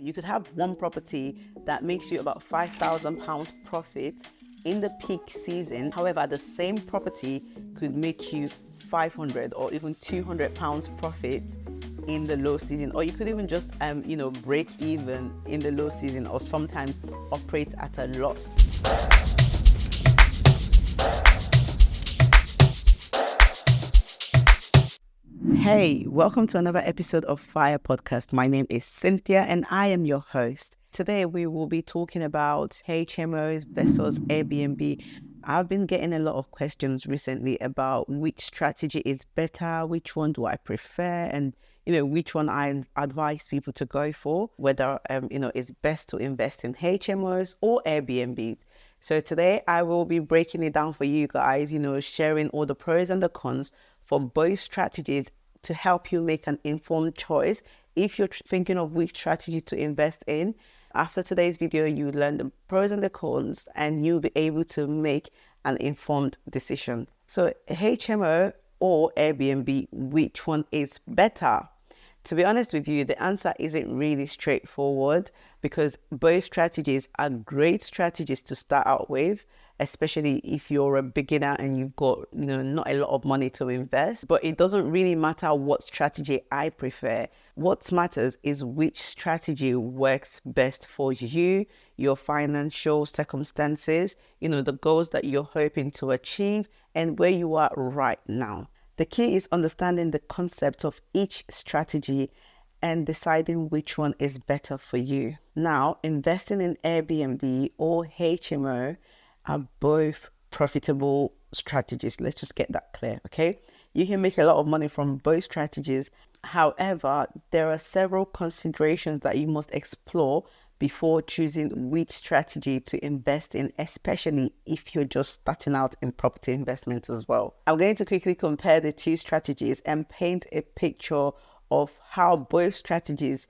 You could have one property that makes you about £5,000 profit in the peak season. However, the same property could make you 500 or even £200 profit in the low season, or you could even just break even in the low season, or sometimes operate at a loss. Hey, welcome to another episode of Fire Podcast. My name is Cynthia and I am your host. Today we will be talking about HMOs versus Airbnb. I've been getting a lot of questions recently about which strategy is better, which one do I prefer, and which one I advise people to go for, whether it's best to invest in HMOs or Airbnbs. So today I will be breaking it down for you guys, sharing all the pros and the cons for both strategies to help you make an informed choice if you're thinking of which strategy to invest in. After today's video, you learn the pros and the cons and you'll be able to make an informed decision. So HMO or Airbnb, which one is better? To be honest with you, the answer isn't really straightforward because both strategies are great strategies to start out with, especially if you're a beginner and you've got not a lot of money to invest. But it doesn't really matter what strategy I prefer. What matters is which strategy works best for you, your financial circumstances, the goals that you're hoping to achieve, and where you are right now. The key is understanding the concept of each strategy and deciding which one is better for you. Now, investing in Airbnb or HMO are both profitable strategies. Let's just get that clear, okay? You can make a lot of money from both strategies. However, there are several considerations that you must explore before choosing which strategy to invest in, especially if you're just starting out in property investment as well. I'm going to quickly compare the two strategies and paint a picture of how both strategies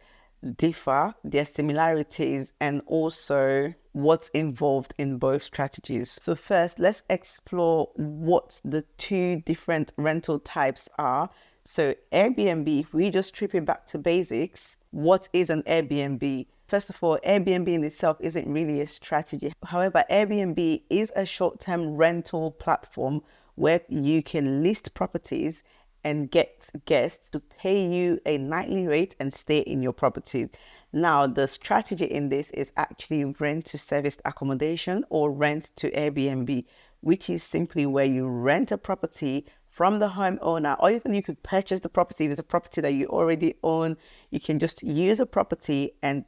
differ, their similarities, and also what's involved in both strategies. So first, let's explore what the two different rental types are. So Airbnb, if we just strip it back to basics, what is an Airbnb? First of all, Airbnb in itself isn't really a strategy. However, Airbnb is a short-term rental platform where you can list properties and get guests to pay you a nightly rate and stay in your properties. Now, the strategy in this is actually rent to serviced accommodation or rent to Airbnb, which is simply where you rent a property from the homeowner, or even you could purchase the property. If it's a property that you already own, you can just use a property and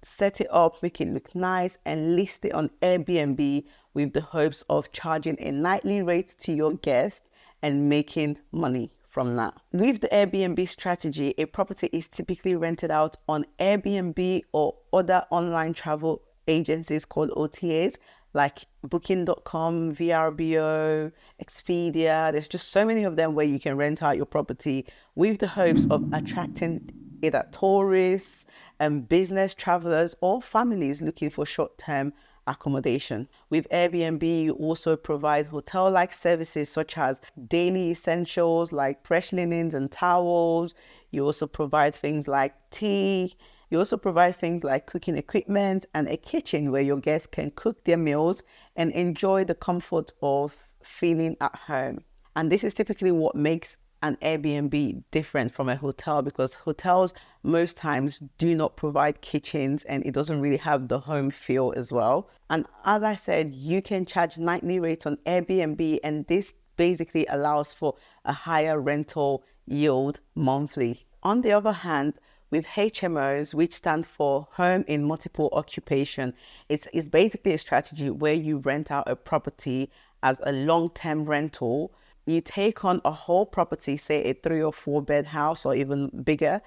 set it up, make it look nice, and list it on Airbnb with the hopes of charging a nightly rate to your guests and making money from that. With the Airbnb strategy, a property is typically rented out on Airbnb or other online travel agencies called OTAs, like Booking.com, VRBO, Expedia. There's just so many of them where you can rent out your property with the hopes of attracting either tourists and business travelers or families looking for short-term accommodation. With Airbnb, you also provide hotel-like services such as daily essentials like fresh linens and towels. You also provide things like tea. You also provide things like cooking equipment and a kitchen where your guests can cook their meals and enjoy the comfort of feeling at home. And this is typically what makes an Airbnb different from a hotel, because hotels most times do not provide kitchens and it doesn't really have the home feel as well. And as I said, you can charge nightly rates on Airbnb, and this basically allows for a higher rental yield monthly. On the other hand, with HMOs, which stand for Home in Multiple Occupation, it's basically a strategy where you rent out a property as a long-term rental. You take on a whole property, say a 3 or 4 bed house or even bigger,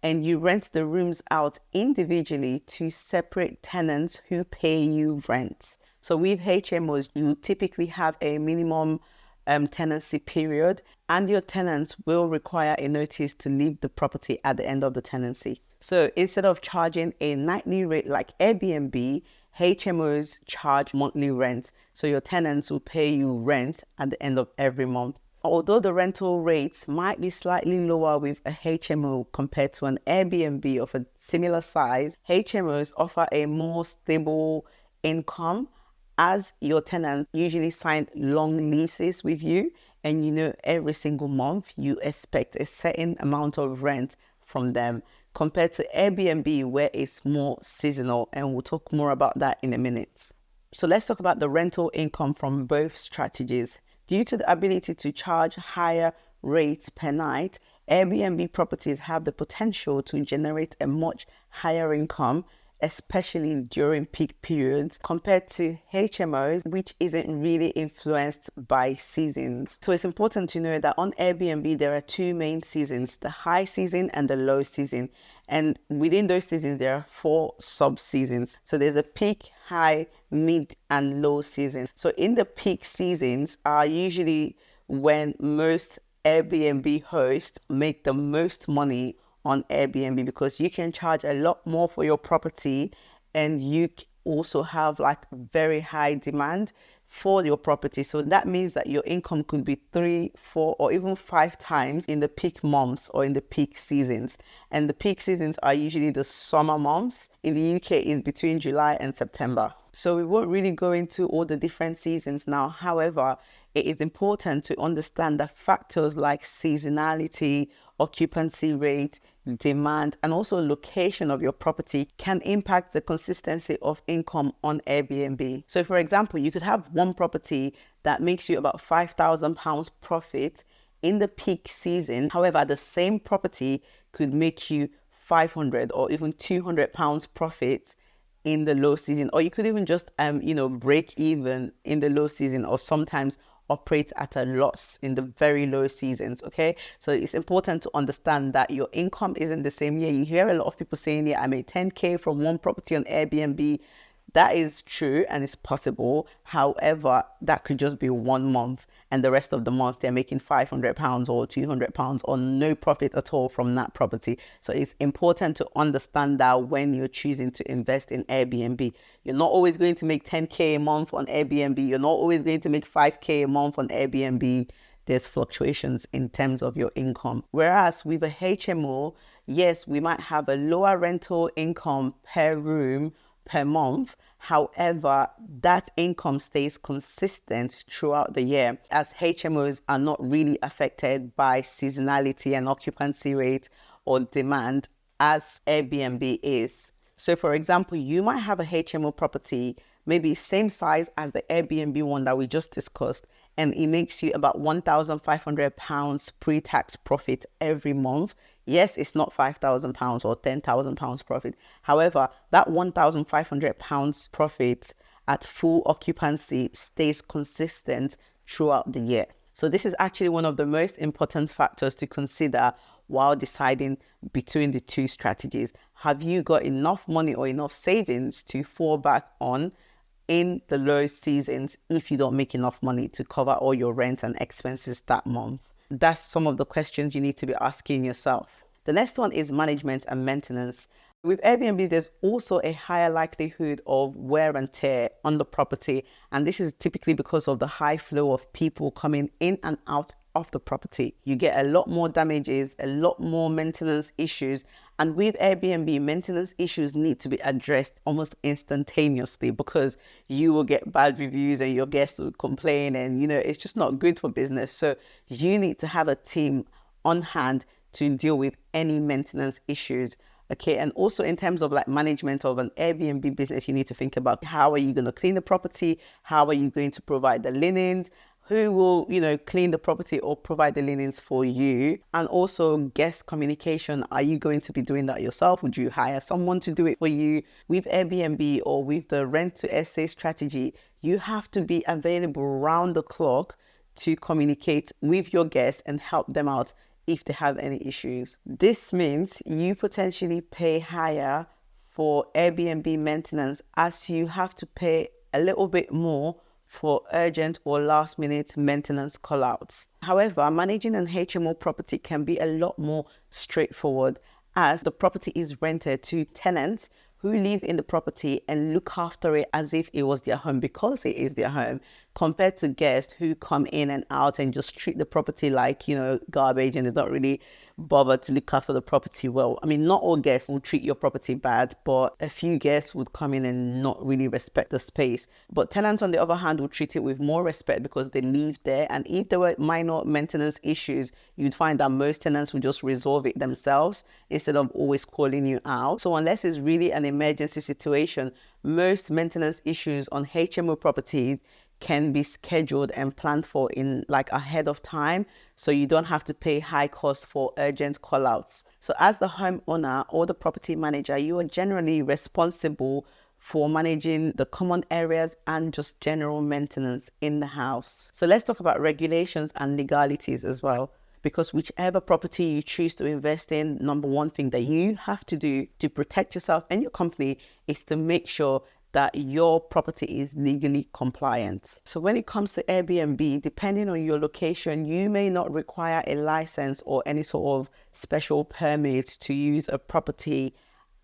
and you rent the rooms out individually to separate tenants who pay you rent. So with HMOs, you typically have a minimum tenancy period, and your tenants will require a notice to leave the property at the end of the tenancy. So instead of charging a nightly rate like Airbnb, HMOs charge monthly rent. So your tenants will pay you rent at the end of every month. Although the rental rates might be slightly lower with a HMO compared to an Airbnb of a similar size, HMOs offer a more stable income as your tenants usually sign long leases with you, and every single month you expect a certain amount of rent from them, compared to Airbnb where it's more seasonal, and we'll talk more about that in a minute. So let's talk about the rental income from both strategies. Due to the ability to charge higher rates per night, Airbnb properties have the potential to generate a much higher income, especially during peak periods, compared to HMOs, which isn't really influenced by seasons. So it's important to know that on Airbnb, there are two main seasons, the high season and the low season. And within those seasons, there are 4 sub-seasons. So there's a peak, high, mid, and low season. So in the peak seasons are usually when most Airbnb hosts make the most money on Airbnb, because you can charge a lot more for your property, and you also have like very high demand for your property. So that means that your income could be 3, 4, or even 5 times in the peak months or in the peak seasons. And the peak seasons are usually the summer months. In the UK, is between July and September. So we won't really go into all the different seasons now. However, it is important to understand that factors like seasonality, occupancy rate, demand, and also location of your property can impact the consistency of income on Airbnb. So for example, you could have one property that makes you about £5,000 profit in the peak season. However, the same property could make you £500 or even £200 profit in the low season, or you could even just break even in the low season, or sometimes operate at a loss in the very low seasons. Okay, so it's important to understand that your income isn't the same. Yeah, you hear a lot of people saying, yeah, I made 10k from one property on Airbnb. That is true and it's possible. However, that could just be 1 month, and the rest of the month they're making £500 or £200 or no profit at all from that property. So it's important to understand that when you're choosing to invest in Airbnb, you're not always going to make 10k a month on Airbnb. You're not always going to make 5k a month on Airbnb. There's fluctuations in terms of your income. Whereas with a HMO, yes, we might have a lower rental income per room per month. However, that income stays consistent throughout the year, as HMOs are not really affected by seasonality and occupancy rate or demand as Airbnb is. So for example, you might have a HMO property, maybe same size as the Airbnb one that we just discussed, and it makes you about £1,500 pre-tax profit every month. Yes, it's not £5,000 or £10,000 profit. However, that £1,500 profit at full occupancy stays consistent throughout the year. So this is actually one of the most important factors to consider while deciding between the two strategies. Have you got enough money or enough savings to fall back on in the low seasons if you don't make enough money to cover all your rent and expenses that month? That's some of the questions you need to be asking yourself. The next one is management and maintenance. With Airbnb, there's also a higher likelihood of wear and tear on the property, and this is typically because of the high flow of people coming in and out of the property. You get a lot more damages, a lot more maintenance issues, and with Airbnb, maintenance issues need to be addressed almost instantaneously, because you will get bad reviews and your guests will complain, and it's just not good for business. So you need to have a team on hand to deal with any maintenance issues. Okay, and also in terms of like management of an Airbnb business, you need to think about how are you going to clean the property? How are you going to provide the linens? Who will, clean the property or provide the linens for you? And also guest communication. Are you going to be doing that yourself? Would you hire someone to do it for you? With Airbnb or with the rent to SA strategy, you have to be available round the clock to communicate with your guests and help them out if they have any issues. This means you potentially pay higher for Airbnb maintenance, as you have to pay a little bit more for urgent or last minute maintenance callouts. However, managing an HMO property can be a lot more straightforward, as the property is rented to tenants who live in the property and look after it as if it was their home, because it is their home. compared to guests who come in and out and just treat the property like, garbage, and they don't really bother to look after the property well. I mean, not all guests will treat your property bad, but a few guests would come in and not really respect the space. But tenants, on the other hand, will treat it with more respect because they live there. And if there were minor maintenance issues, you'd find that most tenants will just resolve it themselves instead of always calling you out. So unless it's really an emergency situation, most maintenance issues on HMO properties can be scheduled and planned for in ahead of time, so you don't have to pay high costs for urgent call-outs. So as the homeowner or the property manager, you are generally responsible for managing the common areas and just general maintenance in the house. So let's talk about regulations and legalities as well, because whichever property you choose to invest in, number one thing that you have to do to protect yourself and your company is to make sure that your property is legally compliant. So when it comes to Airbnb, depending on your location, you may not require a license or any sort of special permit to use a property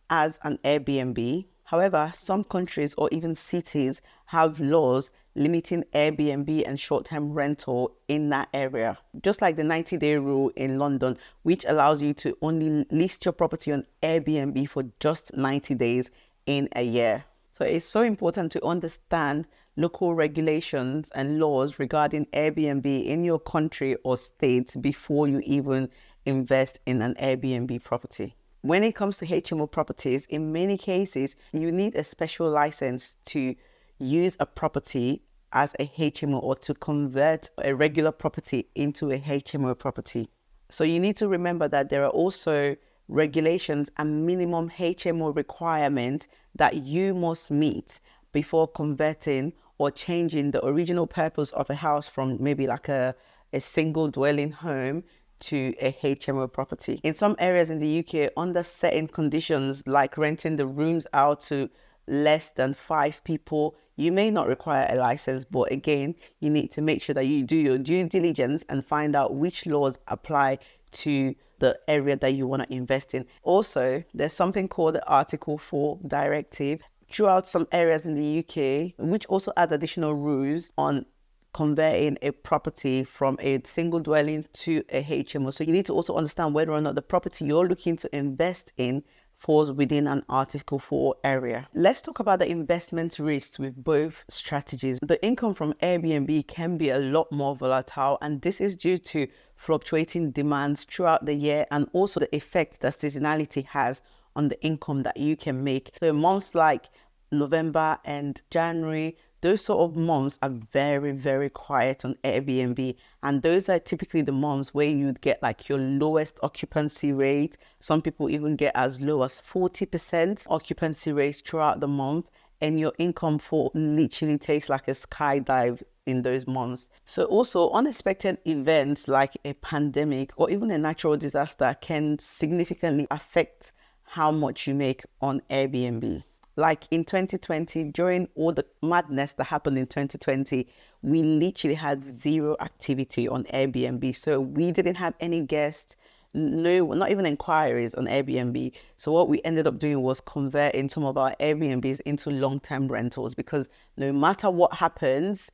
as an Airbnb. However, some countries or even cities have laws limiting Airbnb and short-term rental in that area. Just like the 90-day rule in London, which allows you to only list your property on Airbnb for just 90 days in a year. So it's so important to understand local regulations and laws regarding Airbnb in your country or state before you even invest in an Airbnb property. When it comes to HMO properties, in many cases, you need a special license to use a property as a HMO or to convert a regular property into a HMO property. So you need to remember that there are also regulations and minimum HMO requirements that you must meet before converting or changing the original purpose of a house from maybe a single dwelling home to a HMO property. In some areas in the UK, under certain conditions like renting the rooms out to less than 5 people, you may not require a license, but again, you need to make sure that you do your due diligence and find out which laws apply to the area that you want to invest in. Also, there's something called the Article 4 directive throughout some areas in the UK, which also adds additional rules on converting a property from a single dwelling to a HMO. So you need to also understand whether or not the property you're looking to invest in falls within an Article 4 area. Let's talk about the investment risks with both strategies. The income from Airbnb can be a lot more volatile, and this is due to fluctuating demands throughout the year and also the effect that seasonality has on the income that you can make. So months like November and January, those sort of months are very, very quiet on Airbnb. And those are typically the months where you'd get your lowest occupancy rate. Some people even get as low as 40% occupancy rate throughout the month. And your income for literally takes a skydive in those months. So also unexpected events like a pandemic or even a natural disaster can significantly affect how much you make on Airbnb. Like in 2020, during all the madness that happened in 2020, we literally had zero activity on Airbnb. So we didn't have any guests, no, not even inquiries on Airbnb. So what we ended up doing was converting some of our Airbnbs into long-term rentals, because no matter what happens,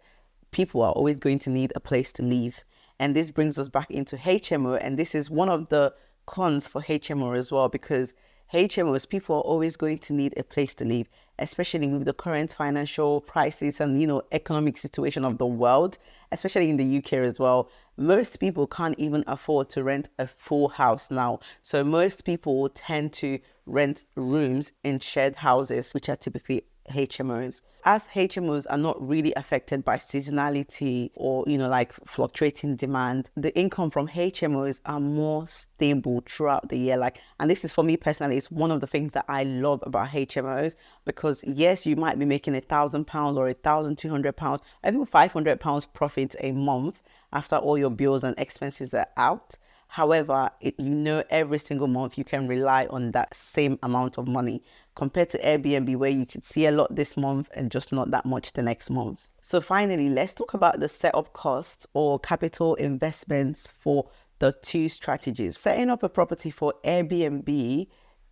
people are always going to need a place to live. And this brings us back into HMO. And this is one of the cons for HMO as well, because HMOs, people are always going to need a place to live, especially with the current financial crisis and, economic situation of the world, especially in the UK as well. Most people can't even afford to rent a full house now. So most people tend to rent rooms in shared houses, which are typically HMOs. As HMOs are not really affected by seasonality or, fluctuating demand, the income from HMOs are more stable throughout the year. And this is, for me personally, it's one of the things that I love about HMOs, because yes, you might be making £1,000 or £1,200, even £500 profit a month after all your bills and expenses are out. However, every single month you can rely on that same amount of money, compared to Airbnb, where you could see a lot this month and just not that much the next month. So finally, let's talk about the setup costs or capital investments for the two strategies. Setting up a property for Airbnb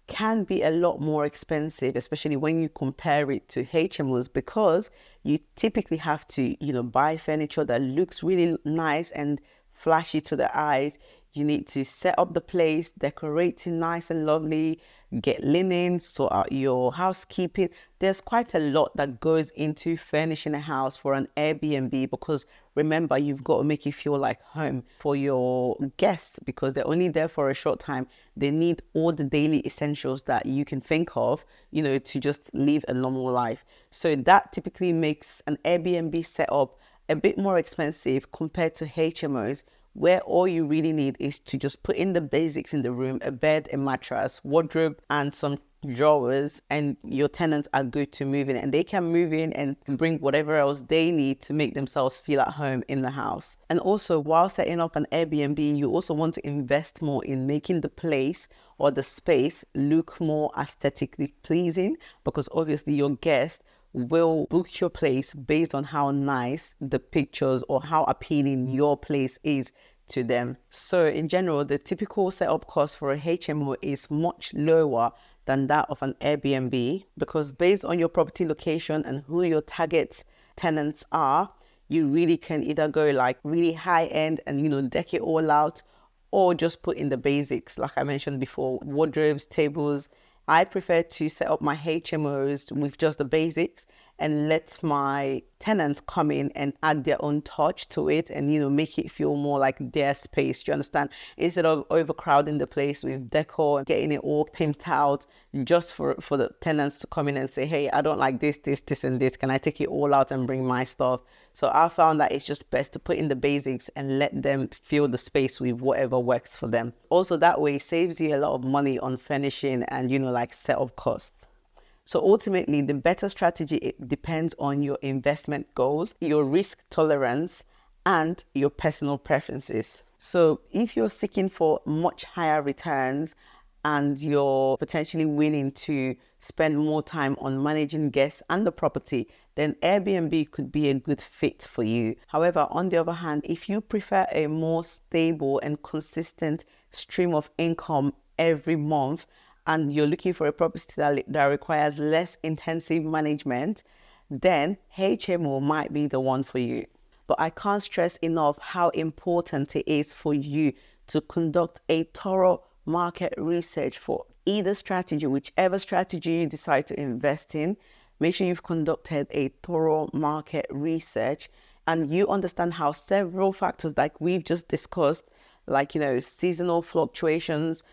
can be a lot more expensive, especially when you compare it to HMOs, because you typically have to, buy furniture that looks really nice and flashy to the eyes. You need to set up the place, decorate it nice and lovely, get linen, sort out your housekeeping. There's quite a lot that goes into furnishing a house for an Airbnb, because remember, you've got to make it feel like home for your guests, because they're only there for a short time. They need all the daily essentials that you can think of, to just live a normal life. So that typically makes an Airbnb setup a bit more expensive compared to HMOs, where all you really need is to just put in the basics in the room: a bed, a mattress, wardrobe, and some drawers, and your tenants are good to move in, and they can move in and bring whatever else they need to make themselves feel at home in the house. And also, while setting up an Airbnb, you also want to invest more in making the place or the space look more aesthetically pleasing, because obviously your guests will book your place based on how nice the pictures or how appealing your place is to them. So in general, the typical setup cost for a HMO is much lower than that of an Airbnb, because based on your property location and who your target tenants are, you really can either go like really high end and deck it all out, or just put in the basics like I mentioned before: wardrobes, tables. I prefer to set up my HMOs with just the basics and let my tenants come in and add their own touch to it and, make it feel more like their space. Do you understand? Instead of overcrowding the place with decor and getting it all pimped out just for the tenants to come in and say, hey, I don't like this, and this. Can I take it all out and bring my stuff? So I found that it's just best to put in the basics and let them fill the space with whatever works for them. Also, that way it saves you a lot of money on furnishing and, like setup costs. So ultimately, the better strategy, it depends on your investment goals, your risk tolerance, and your personal preferences. So if you're seeking for much higher returns and you're potentially willing to spend more time on managing guests and the property, then Airbnb could be a good fit for you. However, on the other hand, if you prefer a more stable and consistent stream of income every month, and you're looking for a property that requires less intensive management, then HMO might be the one for you. But I can't stress enough how important it is for you to conduct a thorough market research for either strategy, whichever strategy you decide to invest in. Make sure you've conducted a thorough market research and you understand how several factors like we've just discussed, like, seasonal fluctuations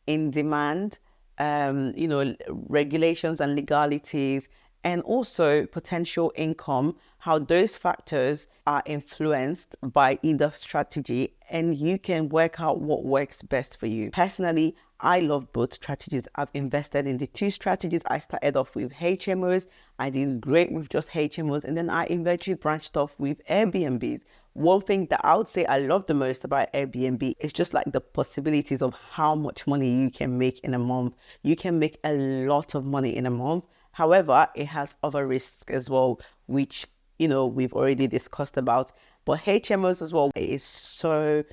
in demand, regulations and legalities, and also potential income, how those factors are influenced by either strategy, and you can work out what works best for you. Personally, I love both strategies. I've invested in the two strategies. I started off with HMOs. I did great with just HMOs, and then I eventually branched off with Airbnbs. One thing that I would say I love the most about Airbnb is just like the possibilities of how much money you can make in a month. You can make a lot of money in a month. However, it has other risks as well, which, we've already discussed about. But HMOs as well, it is so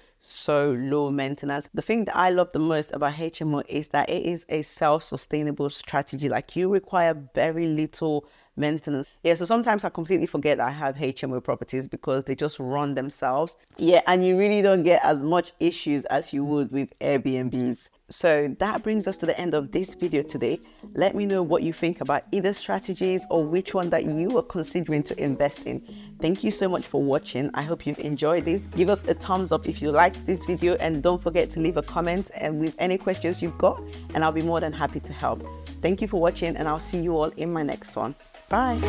low maintenance. The thing that I love the most about HMO is that it is a self-sustainable strategy. Like, you require very little maintenance. Yeah, so sometimes I completely forget that I have HMO properties because they just run themselves. Yeah, and you really don't get as much issues as you would with Airbnbs. So that brings us to the end of this video today. Let me know what you think about either strategies or which one that you are considering to invest in. Thank you so much for watching. I hope you've enjoyed this. Give us a thumbs up if you liked this video, and don't forget to leave a comment and with any questions you've got, and I'll be more than happy to help. Thank you for watching, and I'll see you all in my next one. Bye.